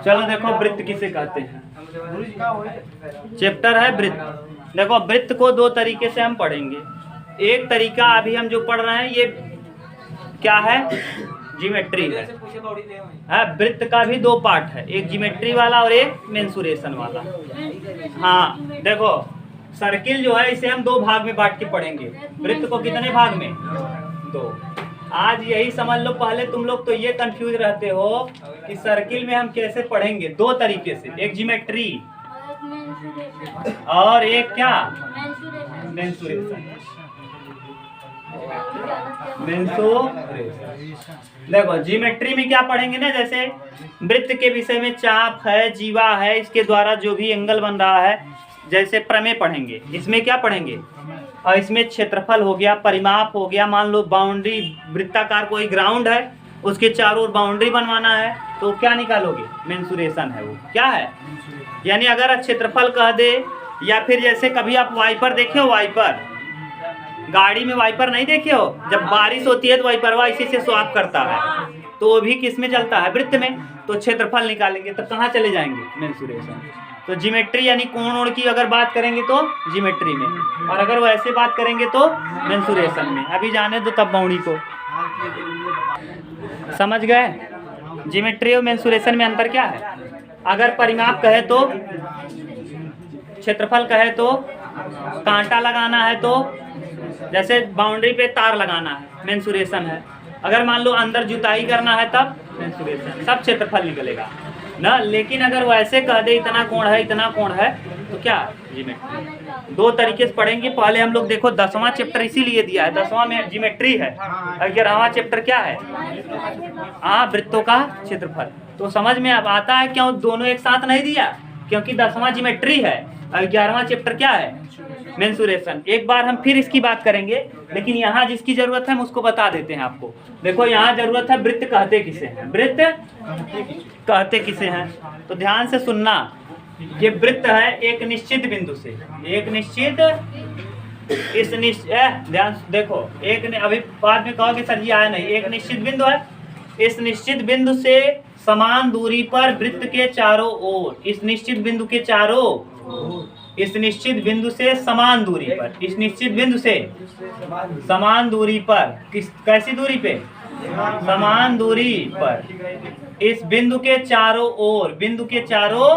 चलो देखो वृत्त किसे कहते हैं। चैप्टर है वृत्त। देखो वृत्त को दो तरीके से हम पढ़ेंगे। एक तरीका अभी हम जो पढ़ रहे हैं ये क्या है, ज्योमेट्री है। वृत्त का भी दो पार्ट है, एक ज्योमेट्री वाला और एक मेंसुरेशन वाला। हाँ देखो सर्किल जो है इसे हम दो भाग में बांट के पढ़ेंगे। वृत्त को कितने भाग में, दो। आज यही समझ लो, पहले तुम लोग तो ये कंफ्यूज रहते हो कि सर्किल में हम कैसे पढ़ेंगे। दो तरीके से, एक ज्योमेट्री और एक क्या, मेंसुरेशन। देखो ज्योमेट्री में क्या पढ़ेंगे ना, जैसे वृत्त के विषय में चाप है, जीवा है, इसके द्वारा जो भी एंगल बन रहा है, जैसे प्रमेय पढ़ेंगे। इसमें क्या पढ़ेंगे, और इसमें क्षेत्रफल हो गया, परिमाप हो गया। मान लो बाउंड्री, वृत्ताकार कोई ग्राउंड है, उसके चारों ओर बाउंड्री बनवाना है, तो क्या निकालोगे, मेंसुरेशन है। वो क्या है, यानी अगर क्षेत्रफल कह दे, या फिर जैसे कभी आप वाइपर देखे हो, वाइपर गाड़ी में वाइपर नहीं देखे हो, जब बारिश होती है तो वाइपर इसी से स्वाप करता है, तो वो भी किस में चलता है, वृत्त में। तो क्षेत्रफल निकालेंगे तो कहाँ चले जाएंगे, मेंसुरेशन। तो ज्योमेट्री यानी कोण की अगर बात करेंगे तो ज्योमेट्री में, और अगर वैसे बात करेंगे तो मेंसुरेशन में। अभी जाने दो तब बाउंड्री को, समझ गए। ज्योमेट्री और मेंसुरेशन में अंतर क्या है। अगर परिमाप कहे तो, क्षेत्रफल कहे तो, कांटा लगाना है तो, जैसे बाउंड्री पे तार लगाना है, मेंसुरेशन है। अगर मान लो अंदर जुताई करना है तब मेंसुरेशन, सब क्षेत्रफल निकलेगा ना। लेकिन अगर वैसे कह दे इतना कोण है, इतना कोण है, तो क्या, ज्योमेट्री। दो तरीके से पढ़ेंगे। पहले हम लोग देखो 10वां चैप्टर इसीलिए दिया है, 10वां में ज्योमेट्री है, 11वां चैप्टर क्या है, वृत्तों का क्षेत्रफल। तो समझ में अब आता है क्यों दोनों एक साथ नहीं दिया, क्योंकि 10वां ज्योमेट्री है और 11वां चैप्टर क्या है, मेंसुरेशन। एक बार हम फिर इसकी बात करेंगे, लेकिन यहाँ जिसकी जरूरत है हम उसको बता देते हैं आपको। देखो यहाँ जरूरत है वृत्त कहते किसे हैं, वृत्त कहते किसे हैं, तो ध्यान से सुनना। ये वृत्त है एक निश्चित बिंदु से, एक निश्चित, इस ध्यान देखो, अभी बाद में कहोगे सर जी आया नहीं। एक निश्चित बिंदु है, इस निश्चित बिंदु से समान दूरी पर वृत्त के चारों ओर, इस निश्चित बिंदु के चारों, इस निश्चित बिंदु से समान दूरी पर, इस निश्चित बिंदु से समान दूरी पर, कैसी दूरी पे, समान दूरी पर, इस बिंदु के चारों ओर, बिंदु के चारों,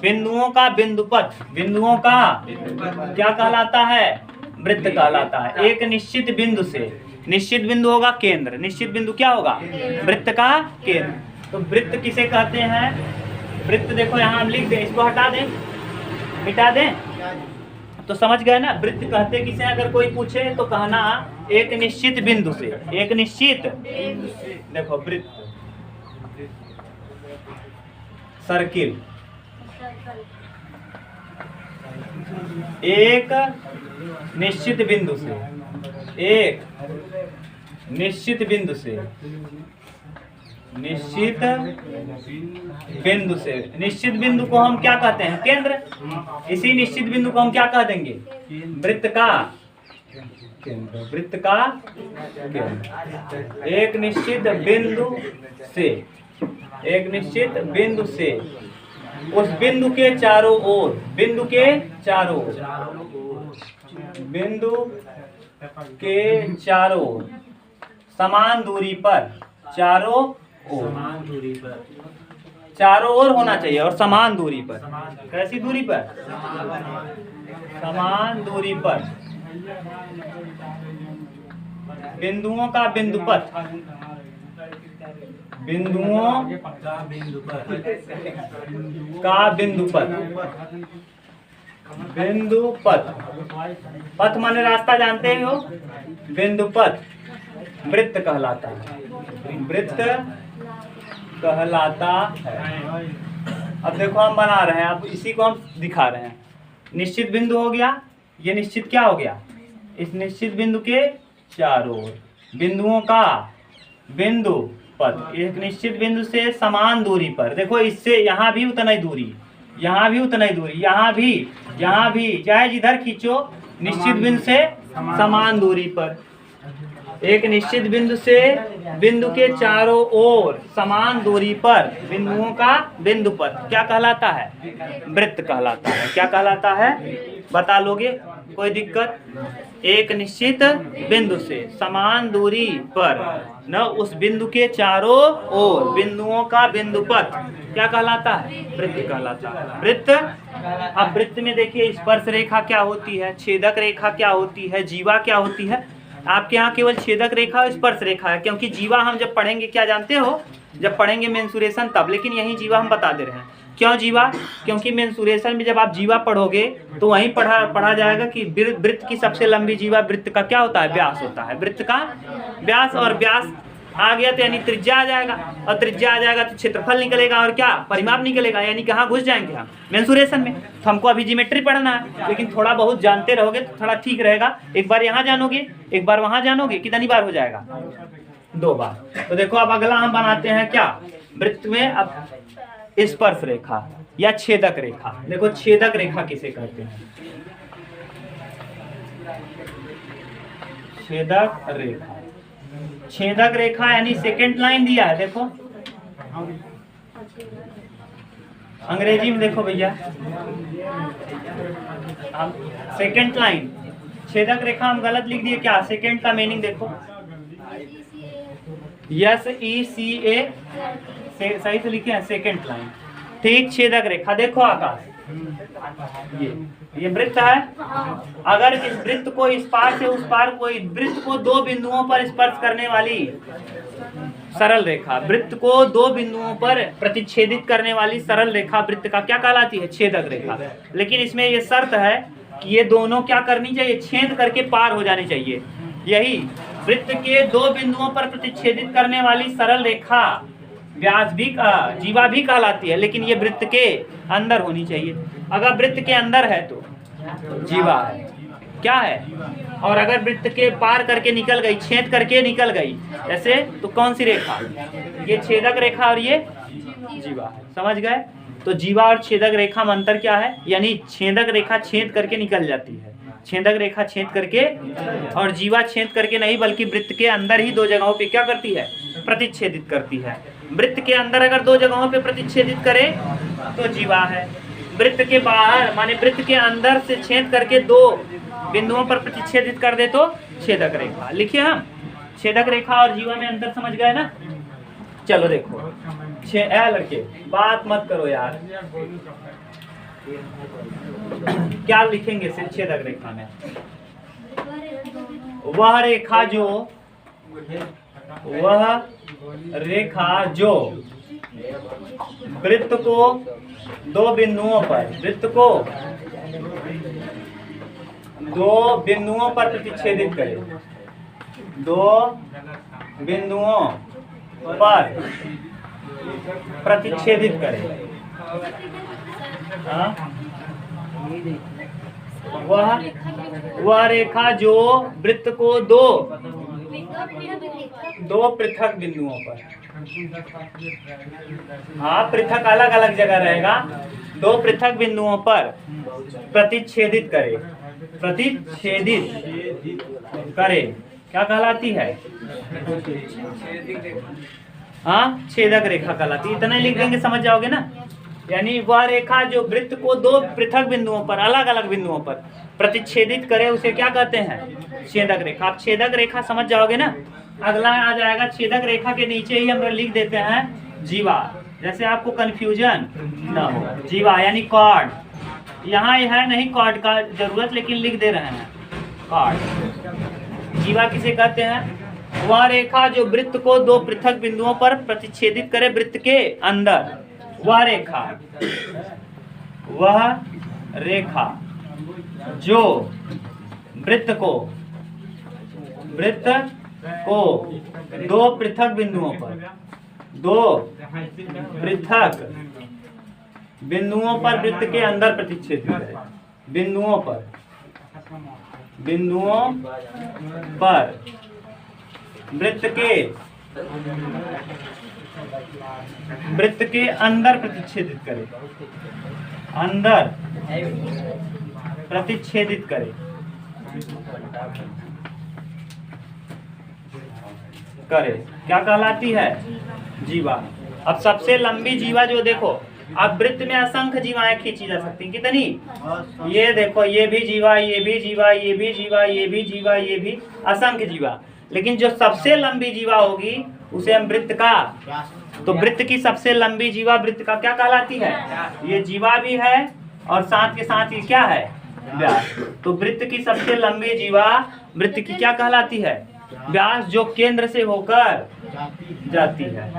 बिंदुओं का बिंदुपथ, बिंदुओं का क्या कहलाता है, वृत्त कहलाता है। एक निश्चित बिंदु से, निश्चित बिंदु होगा केंद्र, निश्चित बिंदु क्या होगा, वृत्त का केंद्र। तो वृत्त किसे कहते हैं, वृत्त देखो यहाँ हम लिख दें, इसको हटा दें, मिटा दें, तो समझ गए ना। वृत्त कहते किसे, अगर कोई पूछे तो कहना एक निश्चित बिंदु से, एक निश्चित, देखो वृत्त, सर्किल, एक निश्चित बिंदु से, एक निश्चित बिंदु से, निश्चित बिंदु से, निश्चित बिंदु को हम क्या कहते हैं, केंद्र। इसी निश्चित बिंदु को हम क्या कह देंगे, वृत्त का केंद्र, वृत्त का केंद्र। एक निश्चित बिंदु से, एक निश्चित बिंदु से, उस बिंदु के चारों ओर, बिंदु के चारों, बिंदु के चारों समान दूरी पर, चारों ओर, चारों ओर होना चाहिए, और समान दूरी पर। कैसी दूरी पर, समान दूरी पर, बिंदुओं का बिंदुपथ, बिंदुओं का बिंदुपथ, बिंदुपथ, पथ माने रास्ता जानते हो, बिंदुपथ वृत्त कहलाता है, वृत्त कहलाता है। अब देखो हम बना रहे हैं, अब इसी को हम दिखा रहे हैं। निश्चित बिंदु हो गया, ये निश्चित क्या हो गया, इस निश्चित बिंदु के चारों ओर, बिंदुओं का बिंदु पथ, एक निश्चित बिंदु से समान दूरी पर। देखो इससे यहाँ भी उतना ही दूरी, यहाँ भी उतना ही दूरी, यहाँ भी, चाहे जिधर खींचो, निश्चित बिंदु से समान दूरी पर। एक निश्चित बिंदु से बिंदु के चारों ओर समान दूरी पर बिंदुओं का बिंदुपथ क्या कहलाता है? वृत्त कहलाता है। क्या कहलाता है बता लोगे? कोई दिक्कत? एक निश्चित बिंदु से समान दूरी पर न उस बिंदु के चारों ओर बिंदुओं का बिंदुपथ क्या कहलाता है? वृत्त कहलाता है। वृत्त। अब वृत्त में देखिए स्पर्श रेखा क्या होती है, छेदक रेखा क्या होती है, जीवा क्या होती है। आपके यहाँ केवल छेदक रेखा और स्पर्श रेखा है, क्योंकि जीवा हम जब पढ़ेंगे क्या जानते हो, जब पढ़ेंगे मेंसुरेशन तब, लेकिन यही जीवा हम बता दे रहे हैं। क्यों जीवा? क्योंकि मेंसुरेशन में जब आप जीवा पढ़ोगे तो वहीं पढ़ा जाएगा कि वृत्त की सबसे लंबी जीवा वृत्त का क्या होता है? व्यास होता है। वृत्त का व्यास, और व्यास आ गया तो यानी त्रिज्या आ जाएगा, और त्रिज्या आ जाएगा तो क्षेत्रफल निकलेगा, और क्या परिमाप निकलेगा। यानी कहाँ घुस जाएंगे हम? मेंसुरेशन में। तो हमको अभी ज्योमेट्री पढ़ना है, लेकिन थोड़ा बहुत जानते रहोगे तो थोड़ा ठीक रहेगा। एक बार यहाँ जानोगे, एक बार वहाँ जानोगे, कितनी बार हो जाएगा? 2 बार। तो देखो अब अगला हम बनाते हैं क्या? वृत्त में अब स्पर्श रेखा या छेदक रेखा। देखो छेदक रेखा किसे कहते हैं? छेदक रेखा। छेदक रेखा यानी सेकंड लाइन दिया है, देखो अंग्रेजी में देखो भैया, सेकंड लाइन। छेदक रेखा हम गलत लिख दिए क्या? सेकंड का मीनिंग देखो, SECA सही से लिखे हैं, सेकंड लाइन। ठीक, छेदक रेखा। देखो आकाश, ये वृत्त है। अगर इस वृत्त को इस पार से उस पार, कोई वृत्त को 2 बिंदुओं पर स्पर्श करने वाली सरल रेखा, वृत्त को 2 बिंदुओं पर प्रतिच्छेदित करने वाली सरल रेखा वृत्त का क्या कहलाती है? छेदक रेखा। लेकिन इसमें ये शर्त है कि ये दोनों क्या करनी चाहिए? छेद करके पार हो जानी चाहिए। यही वृत्त के 2 बिंदुओं पर प्रतिच्छेदित करने वाली सरल रेखा व्यास भी जीवा भी कहलाती है, लेकिन ये वृत्त के अंदर होनी चाहिए। अगर वृत्त के अंदर है तो जीवा है, क्या है? और अगर वृत्त के पार करके निकल गई, छेद करके निकल गई ऐसे, तो कौन सी रेखा? ये छेदक रेखा और ये जीवा है। समझ गए? तो जीवा और छेदक रेखा में अंतर क्या है? यानी छेदक रेखा छेद करके निकल जाती है, छेदक रेखा छेद करके, और जीवा छेद करके नहीं बल्कि वृत्त के अंदर ही 2 जगहों पे क्या करती है? प्रतिच्छेदित करती है। वृत्त के अंदर अगर 2 जगहों पे प्रतिच्छेदित करे तो जीवा है। वृत्त के बाहर माने वृत्त के अंदर से छेद करके 2 बिंदुओं पर प्रतिच्छेदित कर दे तो छेदक रेखा। लिखिए हम छेदक रेखा और जीवा में अंतर समझ गए ना? चलो देखो, लड़के बात मत करो यार, क्या लिखेंगे सिर्फ छेदक रेखा में? वह रेखा जो वृत्त को 2 बिंदुओं पर, वृत्त को 2 बिंदुओं पर प्रतिच्छेदित करे, 2 बिंदुओं पर प्रतिच्छेदित करे। वह रेखा जो वृत्त को 2 पृथक बिंदुओं पर, पृथक अलग अलग जगह रहेगा, 2 पृथक बिंदुओं पर प्रतिच्छेदित करे, प्रतिच्छेदित करे क्या कहलाती है? छेदक रेखा कहलाती है। इतना ही लिख देंगे, समझ जाओगे ना? यानी वह रेखा जो वृत्त को 2 पृथक बिंदुओं पर, अलग अलग बिंदुओं पर प्रतिच्छेदित करे उसे क्या कहते हैं? छेदक रेखा। आप छेदक रेखा समझ जाओगे ना? अगला आ जाएगा छेदक रेखा के नीचे ही हम लिख देते हैं जीवा, जैसे आपको कंफ्यूजन ना हो। जीवा यानी कॉर्ड, यहाँ है नहीं कॉर्ड का जरूरत, लेकिन लिख दे रहे हैं कॉर्ड। जीवा किसे कहते हैं? वह रेखा जो वृत्त को 2 पृथक बिंदुओं पर प्रतिच्छेदित करे वृत्त के अंदर। वह रेखा जो वृत्त को 2 पृथक बिंदुओं पर, 2 पृथक बिंदुओं पर वृत्त के अंदर प्रतिच्छेदित करे, बिंदुओं पर वृत्त के अंदर प्रतिच्छेदित करे, अंदर प्रतिच्छेदित करे। करे, क्या कहलाती है? जीवा। अब सबसे लंबी जीवा जो देखो, अब वृत्त में असंख्य जीवाएं खींची जा सकती हैं। कितनी? ये देखो, ये भी जीवा, ये भी जीवा, ये भी जीवा, ये भी जीवा, ये भी, असंख्य जीवा। लेकिन जो सबसे लंबी जीवा होगी उसे हम वृत्त का, तो वृत्त की सबसे लंबी जीवा वृत्त का क्या कहलाती है? ये जीवा भी है और साथ के साथ ये क्या है? व्यास। तो वृत्त की सबसे लंबी जीवा वृत्त की क्या कहलाती है? व्यास, जो केंद्र से होकर जाती है।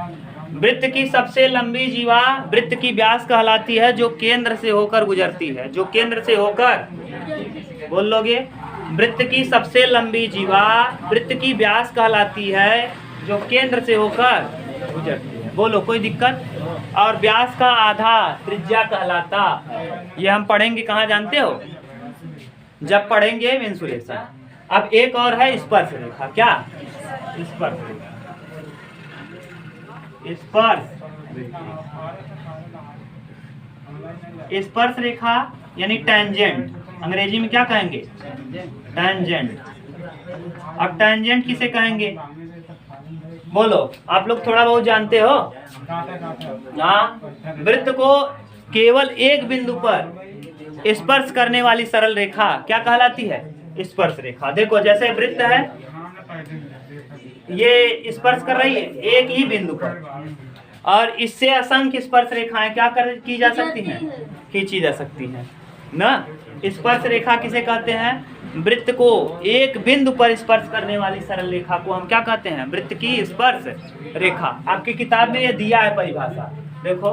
वृत्त की सबसे लंबी जीवा वृत्त की व्यास कहलाती है, जो केंद्र से होकर गुजरती है। जो केंद्र से होकर, बोल लोगे? वृत्त की सबसे लंबी जीवा वृत्त की व्यास कहलाती है, जो केंद्र से होकर गुजरती है। बोलो, कोई दिक्कत? और व्यास का आधा त्रिज्या कहलाता। ये हम पढ़ेंगे कहाँ जानते हो? जब पढ़ेंगे मेंसुरेशन। अब एक और है स्पर्श रेखा। क्या? स्पर्श रेखा। स्पर्श रेखा यानी टेंजेंट, अंग्रेजी में क्या कहेंगे? टेंजेंट। अब टेंजेंट किसे कहेंगे? बोलो, आप लोग थोड़ा बहुत जानते हो? हाँ, वृत्त को केवल एक बिंदु पर स्पर्श करने वाली सरल रेखा क्या कहलाती है? स्पर्श रेखा। देखो, जैसे वृत्त है, ये स्पर्श कर रही है एक ही बिंदु पर, और इससे असंख्य स्पर्श रेखाएं क्या की जा सकती हैं? खींची जा सकती हैं ना। स्पर्श रेखा किसे कहते हैं? वृत्त को एक बिंदु पर स्पर्श करने वाली सरल रेखा को हम क्या कहते हैं? वृत्त की स्पर्श रेखा। आपकी किताब में ये दिया है परिभाषा, देखो।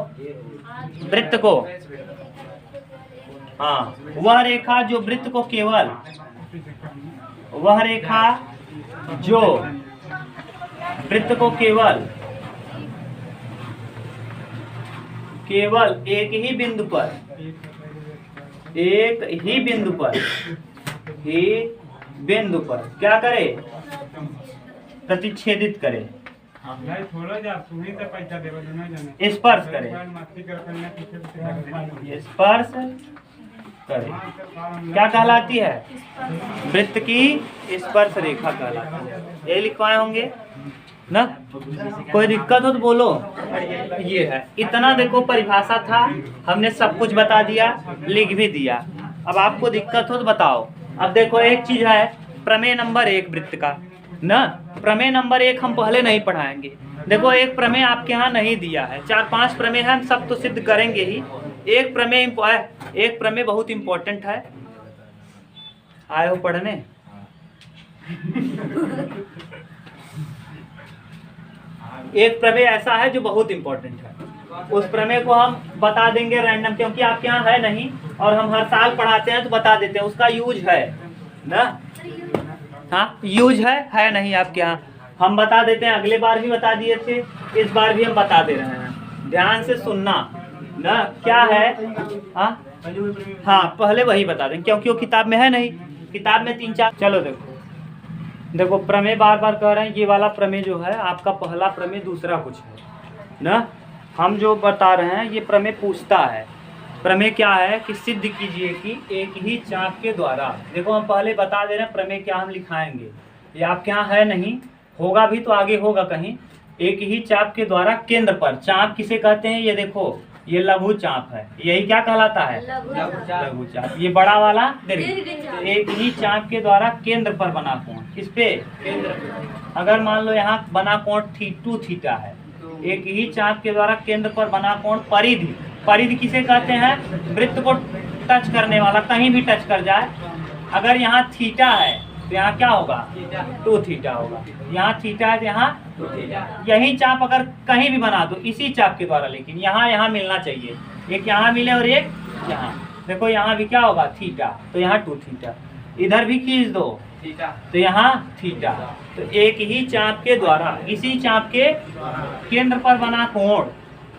वृत्त को, हाँ, वह रेखा जो वृत्त को केवल, वह रेखा जो वृत्त को केवल एक ही बिंदु पर, एक ही बिंदु पर क्या करे? प्रतिच्छेदित करे, स्पर्श करे, स्पर्श करे, क्या कहलाती है? वृत्त की स्पर्श रेखा कहलाती है। ये लिखवाए होंगे ना। कोई दिक्कत हो तो बोलो। ये है, इतना देखो परिभाषा था, हमने सब कुछ बता दिया, लिख भी दिया। अब आपको दिक्कत हो तो बताओ। अब देखो, एक चीज है प्रमेय नंबर 1 वृत्त का ना। प्रमेय नंबर 1 हम पहले नहीं पढ़ाएंगे। देखो, एक प्रमेय आपके यहाँ नहीं दिया है, 4-5 प्रमेय है, हम सब तो सिद्ध करेंगे ही। एक प्रमेय बहुत इंपॉर्टेंट है। आए हो पढ़ने? एक प्रमेय ऐसा है जो बहुत इंपॉर्टेंट है। उस प्रमेय को हम बता देंगे रैंडम, क्योंकि आपके यहाँ है नहीं और हम हर साल पढ़ाते हैं तो बता देते हैं। उसका यूज है ना। हाँ, यूज है नहीं आपके यहाँ? हम बता देते हैं, अगले बार भी बता दिए थे, इस बार भी हम बता दे रहे हैं। ध्यान से सुनना ना। क्या है? हाँ, पहले वही बता दें, क्योंकि वो किताब में है नहीं। किताब में 3-4। चलो देखो प्रमेय बार बार कह रहे हैं। ये वाला प्रमेय जो है आपका पहला प्रमेय, दूसरा कुछ है ना। हम जो बता रहे हैं ये प्रमेय पूछता है। प्रमेय क्या है कि सिद्ध कीजिए कि एक ही चाप के द्वारा, देखो हम पहले बता दे रहे हैं प्रमेय क्या हम लिखाएंगे। ये आपके यहाँ है नहीं, होगा भी तो आगे होगा कहीं। एक ही चाप के द्वारा केंद्र पर, चाप किसे कहते हैं? ये देखो, ये लघु चाप है। यही क्या कहलाता है? लघु चाप। ये बड़ा वाला दीर्घ। एक ही चाप के द्वारा केंद्र पर बना कोण, किस पे? केंद्र। अगर मान लो यहाँ बना कोण 2 थीटा है, एक ही चाप के द्वारा केंद्र पर बना कोण परिधि। परिधि किसे कहते हैं? वृत्त को टच करने वाला, कहीं भी टच कर जाए। अगर यहाँ थीटा है तो यहाँ क्या होगा? 2 थीटा होगा। यहाँ थीटा है तो यहाँ 2 थीटा। यही चाप अगर कहीं भी बना दो इसी चाप के द्वारा, लेकिन यहाँ मिलना चाहिए। एक यहाँ मिले और एक यहाँ। देखो यहाँ भी क्या होगा? थीटा, तो यहाँ 2 थीटा। इधर भी खींच दो थीटा, तो यहाँ थीटा। तो एक ही चाप के द्वारा, इसी चाप के केंद्र पर बना कोण,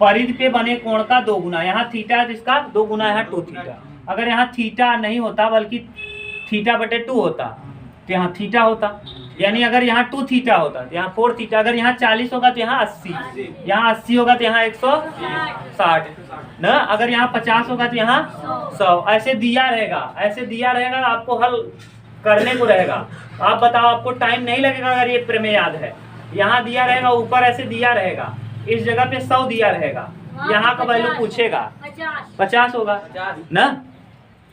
परिधि पे बने कोण का 2 गुना। यहाँ थीटा है तो इसका 2 गुना, यहाँ 2 थीटा। अगर यहाँ थीटा नहीं होता बल्कि θ/2 होता तो यहाँ थीटा होता। यानी अगर यहाँ 2 थीटा होता तो यहाँ 4 थीटा। अगर यहाँ 40 होगा तो यहाँ 80, यहाँ 80 होगा तो यहाँ 160 ना। अगर यहाँ 50 होगा तो यहाँ 100। ऐसे दिया रहेगा, आपको हल करने को रहेगा। आप बताओ, आपको टाइम नहीं लगेगा अगर ये प्रमेय याद है यहाँ दिया रहेगा, ऊपर ऐसे दिया रहेगा, इस जगह पे 100 दिया रहेगा, यहाँ का वैल्यू पूछेगा 50 होगा ना।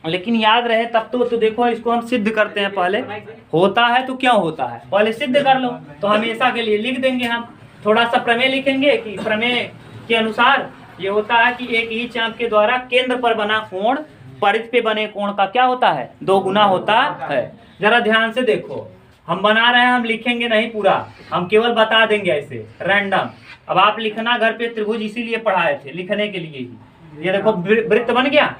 लेकिन याद रहे तब तो देखो इसको हम सिद्ध करते हैं, पहले होता है तो क्यों होता है पहले सिद्ध कर लो, तो हमेशा के लिए लिख देंगे हम। थोड़ा सा प्रमेय लिखेंगे कि प्रमेय के अनुसार ये होता है कि एक ही चाप के द्वारा केंद्र पर बना कोण परिध पे बने कोण का क्या होता है, 2 गुना होता है। जरा ध्यान से देखो, हम बना रहे हैं, हम लिखेंगे नहीं पूरा, हम केवल बता देंगे ऐसे रैंडम। अब आप लिखना घर पे, त्रिभुज इसीलिए पढ़ाए थे, लिखने के लिए ही। ये देखो वृत्त बन गया,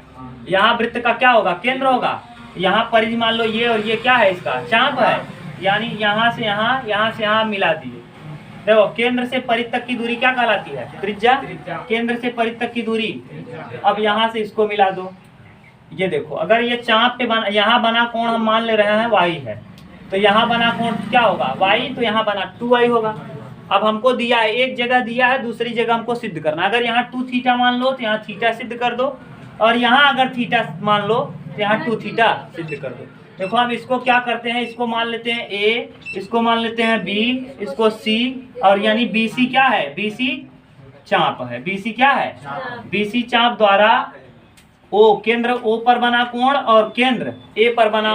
यहाँ वृत्त का क्या होगा, केंद्र होगा। यहाँ परिधि मान लो ये और ये क्या है, इसका चाप है, यानी यहाँ से यहाँ मिला दिए। देखो केंद्र से परिध तक की दूरी क्या कहलाती है, त्रिज्या। केंद्र से परिध तक की दूरी, अब यहाँ से इसको मिला दो। ये देखो अगर ये चाप पे बना, यहाँ बना कोण हम मान ले रहे हैं y है, तो यहाँ बना कोण क्या होगा y, तो यहाँ बना 2y होगा। अब हमको दिया है, एक जगह दिया है, दूसरी जगह हमको सिद्ध करना। अगर यहाँ 2 थीटा मान लो तो यहाँ थीटा सिद्ध कर दो, और यहाँ अगर थीटा मान लो तो यहाँ 2 थीटा सिद्ध कर दो। देखो हम इसको क्या करते हैं, इसको मान लेते हैं a, इसको मान लेते हैं b, इसको c, और यानी BC क्या है, BC चाप है। BC क्या है, BC चाप द्वारा O, केंद्र O पर बना कोण और केंद्र A पर बना,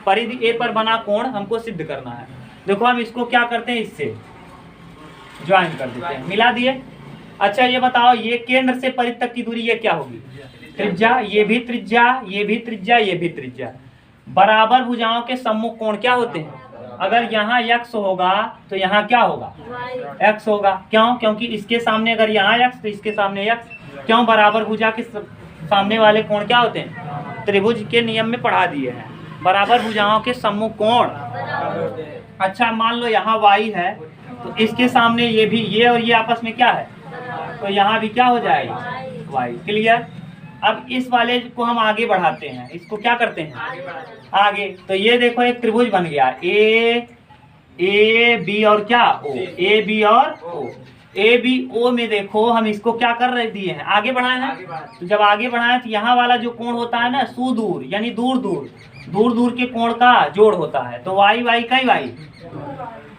परिधि A पर बना कोण हमको सिद्ध करना है। देखो हम इसको क्या करते हैं, इससे ज्वाइन कर देते हैं, मिला दिए। अच्छा ये बताओ, ये केंद्र से परिधि तक की दूरी ये क्या होगी, त्रिज्या। ये भी त्रिज्या, ये भी त्रिज्या, ये भी त्रिज्या। बराबर भुजाओं के सम्मुख कोण क्या होते हैं, अगर यहाँ x होगा तो यहाँ क्या होगा, x होगा। क्यों, क्योंकि इसके सामने अगर यहाँ x तो इसके सामने x। क्यों, बराबर भुजा के सामने वाले कोण क्या होते हैं, त्रिभुज के नियम में पढ़ा दिए हैं, बराबर भुजाओं के सम्मुख कोण। अच्छा मान लो यहाँ y है, तो इसके सामने ये भी, ये और ये आपस में क्या है, तो यहाँ भी क्या हो जाएगा y। क्लियर। अब इस वाले को हम आगे बढ़ाते हैं, इसको क्या करते हैं आगे। तो ये देखो एक त्रिभुज बन गया, ए बी और क्या ओ, ए बी और ओ। ए बी ओ में देखो हम इसको क्या कर रहे दिए हैं, आगे बढ़ाए हैं। तो जब आगे बढ़ाए तो यहाँ वाला जो कोण होता है ना, सुदूर यानी दूर दूर के कोण का जोड़ होता है। तो y y कई y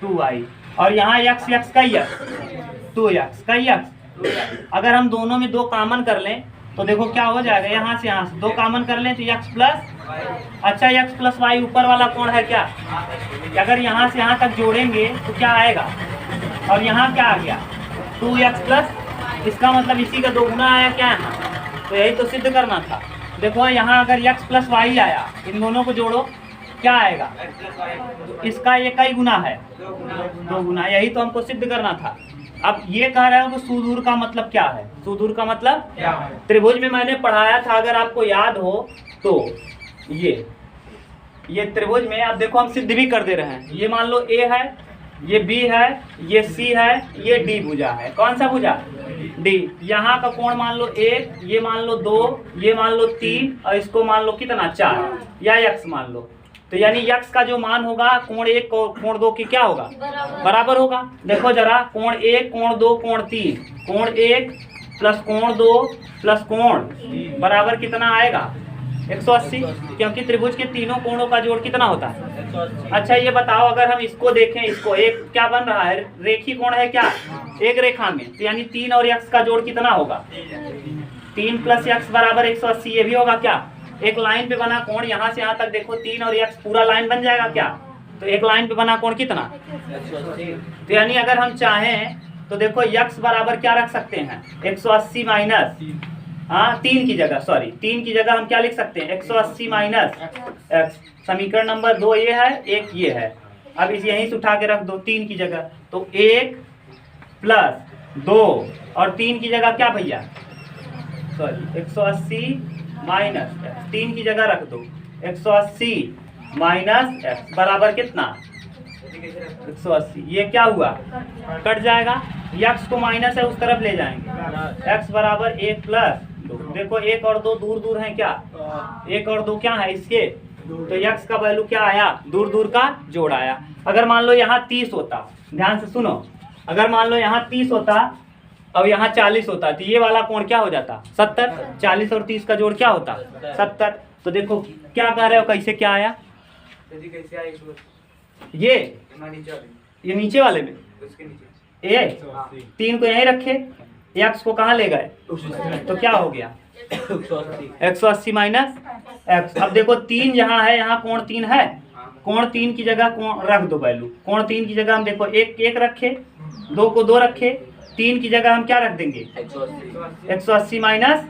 2y, और यहाँ x x कई x 2x कई x। अगर हम दोनों में 2 कॉमन कर लें तो देखो क्या हो जाएगा, यहाँ से 2 कॉमन कर लें तो x प्लस, अच्छा x प्लस वाई ऊपर वाला कोण है क्या, अगर यहाँ से यहाँ तक जोड़ेंगे तो क्या आएगा, और यहाँ क्या आ गया 2x प्लस, इसका मतलब इसी का 2 गुना आया क्या है, तो यही तो सिद्ध करना था। देखो यहाँ अगर x प्लस वाई आया, इन दोनों को जोड़ो क्या आएगा, तो इसका ये कई गुना है, 2 गुना, यही तो हमको सिद्ध करना था। अब ये कह रहे हो कि सुदूर का मतलब क्या है, सुदूर का मतलब क्या है, त्रिभुज में मैंने पढ़ाया था अगर आपको याद हो तो। ये त्रिभुज में अब देखो हम सिद्ध भी कर दे रहे हैं। ये मान लो A है, ये B है, ये C है, ये D भुजा है। कौन सा भुजा, D। यहाँ का कोण मान लो 1, ये मान लो 2, ये मान लो 3, और इसको मान लो कितना 4, या x मान लो। तो यानी x का जो मान होगा कोण 1 कोण 2 की क्या होगा, बराबर होगा। देखो जरा, कोण 1 कोण 2 कोण 3, कोण 1 प्लस कोण 2 प्लस कोण बराबर कितना आएगा 180, क्योंकि त्रिभुज के तीनों कोणों का जोड़ कितना होता है। अच्छा ये बताओ, अगर हम इसको देखें, इसको एक क्या बन रहा है, रेखी कोण है क्या, एक रेखा में, तो यानी 3 और x का जोड़ कितना होगा, 3 प्लस x बराबर 180। ये भी होगा क्या, एक लाइन पे बना कोण, यहाँ से यहाँ तक देखो 3 और x पूरा लाइन बन जाएगा क्या, तो एक लाइन पे बना कोण कितना, तो यानी अगर हम चाहें तो देखो x बराबर क्या रख सकते हैं, 180 माइनस 3 की जगह, सॉरी 3 की जगह हम क्या लिख सकते हैं, 180 माइनस x। समीकरण नंबर 2 ये है, 1 ये है। अब इसे यहीं से उठा के रख दो 3 की जगह, तो 1 प्लस 2 और 3 की जगह क्या भैया, सॉरी 180 माइनस x, 3 की जगह रख दो 180 माइनस x बराबर कितना 180। ये क्या हुआ, कट जाएगा, x को माइनस है उस तरफ ले जाएंगे, x बराबर 1 प्लस 2। देखो 1 और 2 दूर दूर हैं क्या, 1 और 2 क्या है इसके, तो x का वैल्यू क्या आया, दूर दूर का जोड़ आया। अगर मान लो यहाँ 30 होता, ध्यान से सुनो, अगर मान लो यहाँ 30 होता और यहाँ 40 होता, तो ये वाला कोण क्या हो जाता 70, 40 और 30 का जोड़ क्या होता 70। तो देखो क्या कह रहे हो, कैसे क्या आया, ये नीचे वाले में ए 3 को यहीं रखे, एक्स को कहाँ ले गए, तो क्या हो गया 180 माइनस एक्स। अब देखो 3 जहाँ है, यहाँ कोण 3 है, कोण 3 की जगह कोण रख दो वैल्यू। कोण 3 की जगह हम देखो 1 रखे, 2 को 2 रखे, 3 की जगह हम क्या रख देंगे 180 माइनस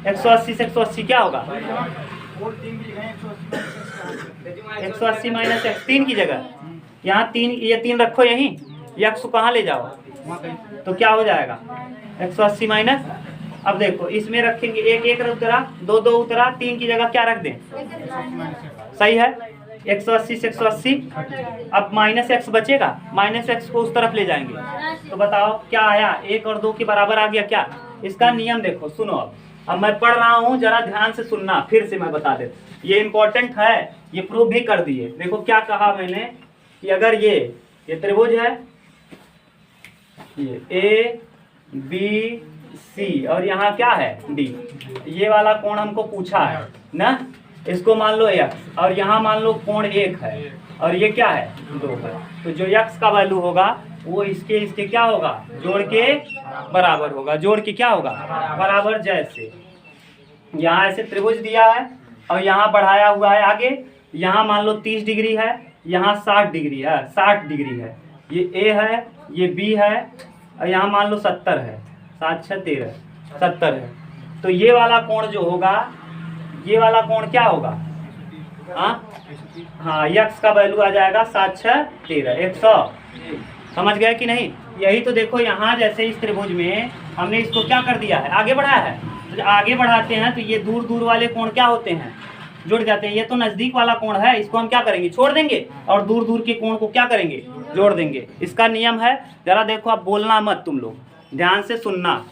180 से 180 क्या होगा 180 माइनस एक्स 3 की जगह, यहाँ 3 ये 3 रखो यहीं, एक्स को कहाँ ले जाओ तो क्या हो जाएगा 180 माइनस। अब देखो इसमें रखेंगे 1 उतरा, 2 उतरा, 3 की जगह क्या रख दें, सही है 180 से 180। अब माइनस एक्स बचेगा, माइनस एक्स को उस तरफ ले जाएंगे तो बताओ क्या आया, 1 और 2 के बराबर आ गया क्या। इसका नियम देखो, सुनो अब मैं पढ़ रहा हूँ, जरा ध्यान से सुनना, फिर से मैं बता देता, ये इंपॉर्टेंट है, ये प्रूव भी कर दिए। देखो क्या कहा मैंने कि अगर ये त्रिभुज है, ये ए बी सी और यहाँ क्या है डी, ये वाला कोण हमको पूछा है ना, इसको मान लो एक्स और यहाँ मान लो कोण 1 है और ये क्या है 2 है, तो जो एक्स का वैल्यू होगा वो इसके क्या होगा, जोड़ के बराबर होगा, जोड़ के क्या होगा बराबर। जैसे यहाँ ऐसे त्रिभुज दिया है और यहाँ बढ़ाया हुआ है आगे, यहाँ मान लो 30 डिग्री है, यहाँ 60 डिग्री है, 60 डिग्री है, ये ए है, ये बी है और यहाँ मान लो 70 है, 7 6 13 70 है, तो ये वाला कोण जो होगा, ये वाला कोण क्या होगा, हाँ एक्स का वैल्यू आ जाएगा 7 6 13 100। समझ गए कि नहीं। यही तो देखो यहाँ जैसे इस त्रिभुज में हमने इसको क्या कर दिया है, आगे बढ़ाया है, तो आगे बढ़ाते हैं तो ये दूर दूर वाले कोण क्या होते हैं, जुड़ जाते हैं। ये तो नजदीक वाला कोण है, इसको हम क्या करेंगे छोड़ देंगे और दूर दूर के कोण को क्या करेंगे जोड़ देंगे। इसका नियम है, जरा देखो आप बोलना मत, तुम लोग ध्यान से सुनना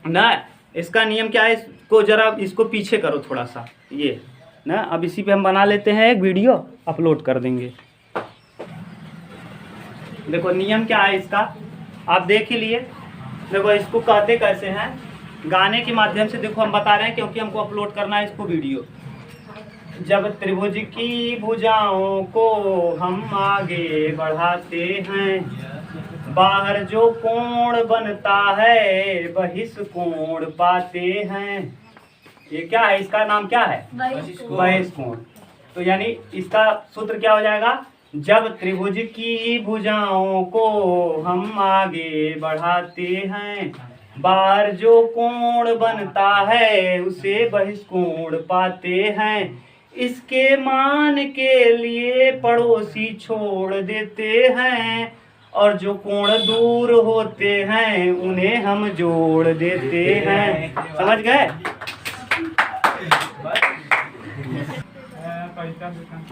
ना। इसका नियम क्या है, इसको जरा इसको पीछे करो थोड़ा सा ये ना। अब इसी पे हम बना लेते हैं एक वीडियो, अपलोड कर देंगे। देखो नियम क्या है इसका, आप देख ही लिए। देखो इसको कहते कैसे हैं, गाने के माध्यम से देखो हम बता रहे हैं, क्योंकि हमको अपलोड करना है इसको वीडियो। जब त्रिभुज की भुजाओं को हम आगे बढ़ाते हैं, बाहर जो कोण बनता है बहिष्कोण पाते हैं। ये क्या है, इसका नाम क्या है बहिष्कोण। तो यानी इसका सूत्र क्या हो जाएगा, जब त्रिभुज की भुजाओं को हम आगे बढ़ाते हैं, बाहर जो कोण बनता है उसे बहिष्कोण पाते हैं। इसके मान के लिए पड़ोसी छोड़ देते हैं, और जो कोण दूर होते हैं उन्हें हम जोड़ देते हैं। समझ गए।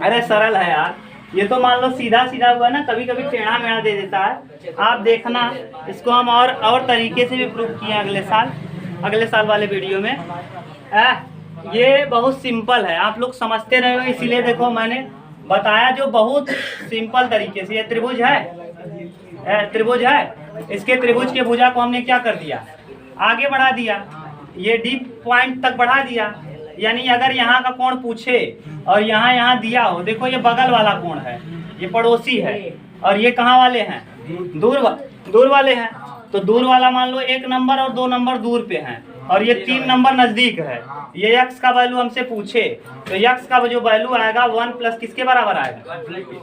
अरे सरल है यार, ये तो मान लो सीधा सीधा हुआ ना, कभी कभी टेढ़ा मेढ़ा दे देता है। आप देखना इसको हम और तरीके से भी प्रूव किए अगले साल वाले वीडियो में। ये बहुत सिंपल है, आप लोग समझते रहे हो, इसीलिए देखो मैंने बताया जो बहुत सिंपल तरीके से। ये त्रिभुज है, इसके त्रिभुज के भुजा को हमने क्या कर दिया, आगे बढ़ा दिया, ये डी पॉइंट तक बढ़ा दिया। यानी अगर यहाँ का कोण पूछे और यहाँ दिया हो, देखो ये बगल वाला कोण है, ये पड़ोसी है, और ये कहाँ वाले हैं, दूर वाले हैं। तो दूर वाला मान लो 1 नंबर और 2 नंबर दूर पे हैं, और ये 3 नंबर नजदीक है। ये x का वैल्यू हमसे पूछे, तो x का जो वैल्यू आएगा 1 प्लस किसके बराबर आएगा,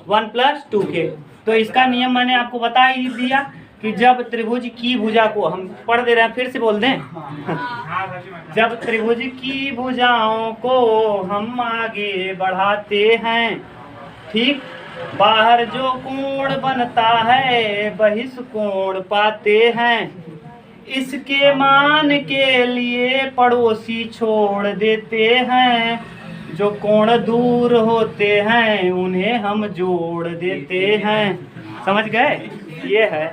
1 प्लस 2 के। तो इसका नियम मैंने आपको बता ही दिया कि जब त्रिभुज की भुजा को, हम पढ़ दे रहे हैं फिर से बोल दें, जब त्रिभुज की भुजाओं को हम आगे बढ़ाते हैं, ठीक, बाहर जो कोण बनता है बहिष्कोण पाते हैं। इसके मान के लिए पड़ोसी छोड़ देते हैं, जो कोण दूर होते हैं उन्हें हम जोड़ देते हैं। समझ गए। ये है,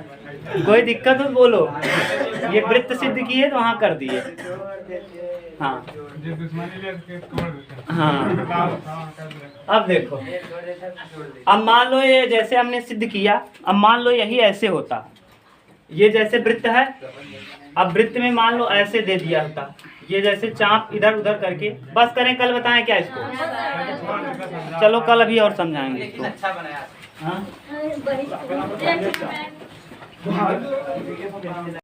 कोई दिक्कत हो बोलो। ये वृत्त सिद्ध किए तो वहाँ कर दिए। हाँ अब देखो, अब मान लो ये जैसे हमने सिद्ध किया, अब मान लो यही ऐसे होता, ये जैसे वृत्त है, अब वृत्त में मान लो ऐसे दे दिया होता, ये जैसे चाप इधर उधर करके। बस करें, कल बताएं क्या इसको, चलो कल अभी और समझाएंगे इसको। हाँ